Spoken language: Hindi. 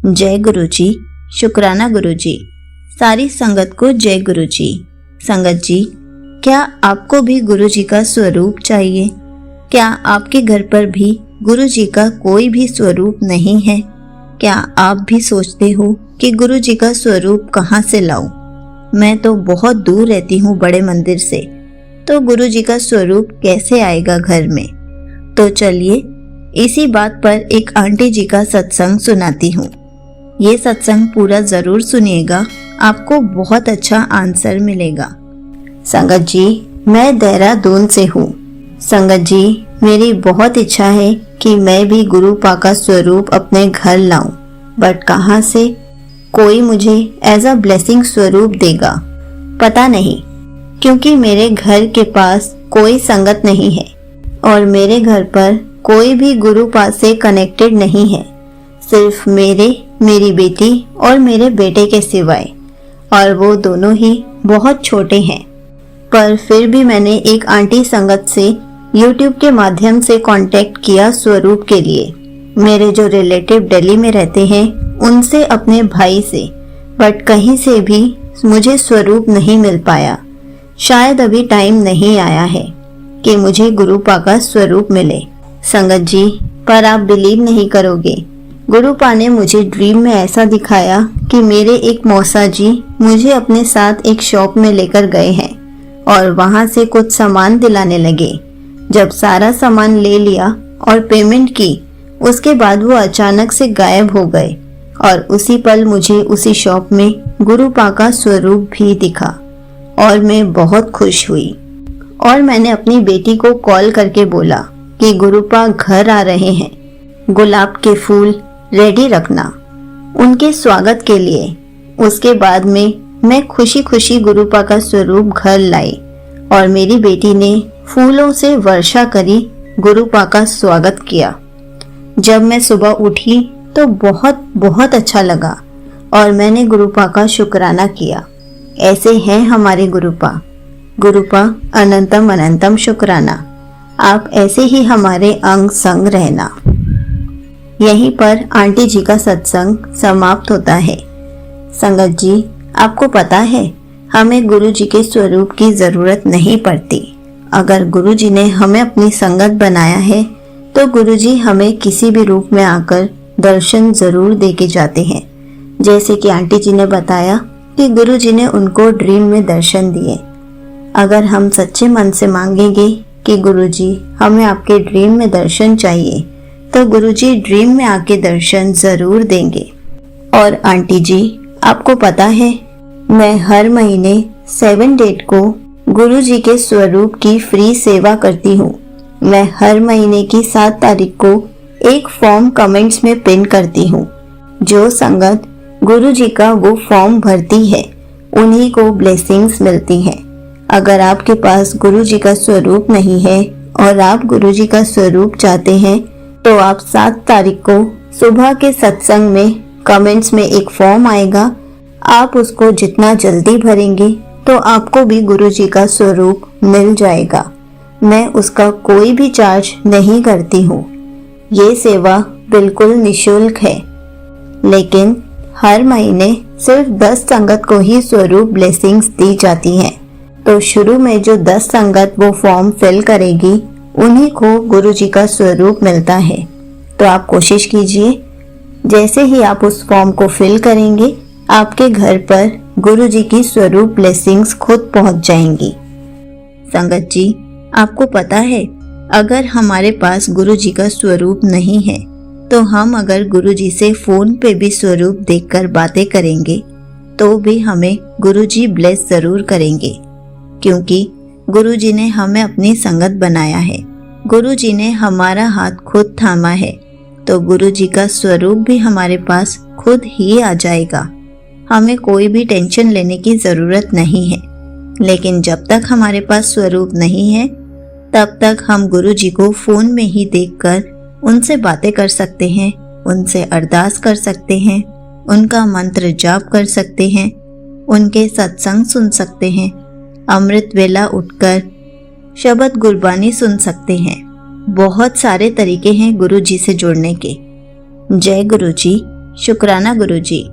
जय गुरु जी। शुक्राना गुरु जी। सारी संगत को जय गुरु जी। संगत जी, क्या आपको भी गुरु जी का स्वरूप चाहिए? क्या आपके घर पर भी गुरु जी का कोई भी स्वरूप नहीं है? क्या आप भी सोचते हो कि गुरु जी का स्वरूप कहाँ से लाऊं? मैं तो बहुत दूर रहती हूँ बड़े मंदिर से, तो गुरु जी का स्वरूप कैसे आएगा घर में? तो चलिए इसी बात पर एक आंटी जी का सत्संग सुनाती हूँ। ये सत्संग पूरा जरूर सुनिएगा, आपको बहुत अच्छा आंसर मिलेगा। संगत जी, मैं देहरादून से हूँ। संगत जी, मेरी बहुत इच्छा है कि मैं भी गुरु पा का स्वरूप अपने घर लाऊं, बट कहाँ से कोई मुझे एज अ ब्लेसिंग स्वरूप देगा पता नहीं, क्योंकि मेरे घर के पास कोई संगत नहीं है और मेरे घर पर कोई भी गुरु पा से कनेक्टेड नहीं है, सिर्फ मेरी बेटी और मेरे बेटे के सिवाय, और वो दोनों ही बहुत छोटे हैं। पर फिर भी मैंने एक आंटी संगत से YouTube के माध्यम से कांटेक्ट किया स्वरूप के लिए। मेरे जो रिलेटिव दिल्ली में रहते हैं उनसे, अपने भाई से, बट कहीं से भी मुझे स्वरूप नहीं मिल पाया। शायद अभी टाइम नहीं आया है कि मुझे गुरु पा का स्वरूप मिले। संगत जी, पर आप बिलीव नहीं करोगे, गुरु पा ने मुझे ड्रीम में ऐसा दिखाया कि मेरे एक मौसा जी मुझे अपने साथ एक शॉप में लेकर गए हैं और वहां से कुछ सामान दिलाने लगे। जब सारा सामान ले लिया और पेमेंट की, उसके बाद वो अचानक से गायब हो गए और उसी पल मुझे उसी शॉप में गुरु पा का स्वरूप भी दिखा और मैं बहुत खुश हुई। और मैंने अपनी बेटी को कॉल करके बोला कि गुरु पा घर आ रहे हैं, गुलाब के फूल रेडी रखना उनके स्वागत के लिए। उसके बाद में मैं खुशी खुशी गुरु पा का स्वरूप घर लाई और मेरी बेटी ने फूलों से वर्षा करी, गुरु पा का स्वागत किया। जब मैं सुबह उठी तो बहुत बहुत अच्छा लगा और मैंने गुरु पा का शुक्राना किया। ऐसे हैं हमारे गुरु पा। गुरु पा अनंतम अनंतम शुक्राना। आप ऐसे ही हमारे अंग संग रहना। यहीं पर आंटी जी का सत्संग समाप्त होता है। संगत जी, आपको पता है हमें गुरु जी के स्वरूप की जरूरत नहीं पड़ती। अगर गुरु जी ने हमें अपनी संगत बनाया है तो गुरु जी हमें किसी भी रूप में आकर दर्शन जरूर दे के जाते हैं। जैसे कि आंटी जी ने बताया कि गुरु जी ने उनको ड्रीम में दर्शन दिए। अगर हम सच्चे मन से मांगेंगे कि गुरु जी हमें आपके ड्रीम में दर्शन चाहिए, तो गुरुजी ड्रीम में आके दर्शन जरूर देंगे। और आंटी जी, आपको पता है मैं हर महीने 7 डेट को गुरुजी के स्वरूप की फ्री सेवा करती हूँ। मैं हर महीने की 7 तारीख को एक फॉर्म कमेंट्स में पिन करती हूँ। जो संगत गुरुजी का वो फॉर्म भरती है उन्हीं को ब्लेसिंग्स मिलती हैं। अगर आपके पास गुरुजी का स्वरूप नहीं है और आप गुरुजी का स्वरूप चाहते हैं, तो आप 7 तारीख को सुबह के सत्संग में कमेंट्स में एक फॉर्म आएगा, आप उसको जितना जल्दी भरेंगे तो आपको भी गुरुजी का स्वरूप मिल जाएगा। मैं उसका कोई भी चार्ज नहीं करती हूँ। ये सेवा बिल्कुल निशुल्क है, लेकिन हर महीने सिर्फ 10 संगत को ही स्वरूप ब्लेसिंग्स दी जाती हैं। तो शुरू में जो 10 संगत वो फॉर्म फिल करेगी उन्हीं को गुरु जी का स्वरूप मिलता है। तो आप कोशिश कीजिए, जैसे ही आप उस फॉर्म को फिल करेंगे आपके घर पर गुरु जी की स्वरूप ब्लेसिंग्स खुद पहुंच जाएंगी। संगत जी, आपको पता है अगर हमारे पास गुरु जी का स्वरूप नहीं है तो हम अगर गुरु जी से फोन पे भी स्वरूप देखकर बातें करेंगे तो भी हमें गुरु जी ब्लेस जरूर करेंगे, क्योंकि गुरु जी ने हमें अपनी संगत बनाया है। गुरु जी ने हमारा हाथ खुद थामा है, तो गुरु जी का स्वरूप भी हमारे पास खुद ही आ जाएगा। हमें कोई भी टेंशन लेने की जरूरत नहीं है। लेकिन जब तक हमारे पास स्वरूप नहीं है तब तक हम गुरु जी को फोन में ही देखकर उनसे बातें कर सकते हैं, उनसे अरदास कर सकते हैं, उनका मंत्र जाप कर सकते हैं, उनके सत्संग सुन सकते हैं, अमृत वेला उठकर शब्द गुरबानी सुन सकते हैं। बहुत सारे तरीके हैं गुरु जी से जुड़ने के। जय गुरु जी। शुक्राना गुरुजी।